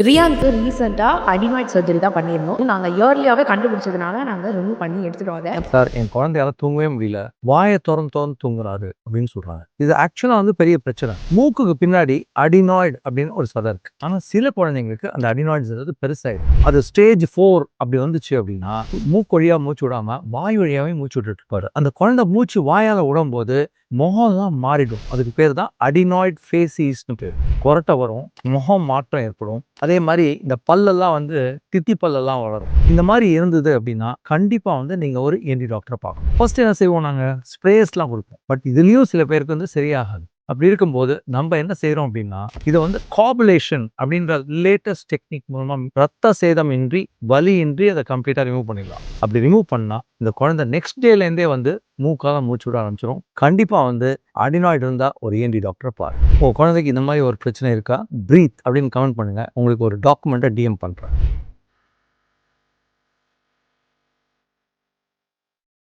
ரியானுக்கு ரீசெண்டா adenoid surgery தான் பண்ணியிருந்தோம். நாங்க இயர்லியாவே கண்டுபிடிச்சதுனால நாங்க ரிமூவ் பண்ணி எடுத்துட்டோம் அத. சார், என் குழந்தையால தூங்கவே முடியல. வாய தொறந்து தூங்குறாரு அப்படின்னு சொல்றாங்க. இது ஆக்சுவலா பெரிய பிரச்சனை. மூக்குக்கு பின்னாடி அடினாய்டு அப்படின்னு ஒரு சதை இருக்கு. ஆனா சில குழந்தைங்களுக்கு அந்த அடினாய்டு பெருசாயிடும். அது ஸ்டேஜ் 4 அப்படி வந்துச்சு அப்படின்னா மூக்கு வழியா மூச்சு விடாம வாய் வழியாவே மூச்சு விட்டுட்டு இருப்பாரு. அந்த குழந்தை மூச்சு வாயால விடும்போது முகம்லாம் மாறிடும். அதுக்கு பேர் தான் அடினாய்டு ஃபேசிஸ்னு பேர். கொரட்டை வரும், முகம் மாற்றம் ஏற்படும். அதே மாதிரி இந்த பல்லெல்லாம் தித்தி பல்லெல்லாம் வளரும். இந்த மாதிரி இருந்தது அப்படின்னா கண்டிப்பா நீங்க ஒரு ENT டாக்டரை பார்க்கணும். ஃபர்ஸ்ட் என்ன செய்வோம், நாங்க ஸ்ப்ரேஸ்லாம் கொடுப்போம். பட் இதுலயும் சில பேருக்கு சரியாகாது. அப்படி இருக்கும்போது நம்ம என்ன செய்யறோம் அப்படின்னா இதை காபுலேஷன் அப்படின்ற லேட்டஸ்ட் டெக்னிக் மூலமா ரத்த சேதம் இன்றி வலியின்றி அதை கம்ப்ளீட்டா ரிமூவ் பண்ணிடலாம். அப்படி ரிமூவ் பண்ணா இந்த குழந்தை நெக்ஸ்ட் டேல இருந்தே மூக்கால மூச்சு விட ஆரம்பிச்சிடும். கண்டிப்பா அடினாய்டு இருந்தா ஒரு ENT டாக்டரை பாரு. உங்க குழந்தைக்கு இந்த மாதிரி ஒரு பிரச்சனை இருக்கா, பிரீத் அப்படின்னு கமெண்ட் பண்ணுங்க. உங்களுக்கு ஒரு டாக்குமெண்ட்டை DM பண்றேன்.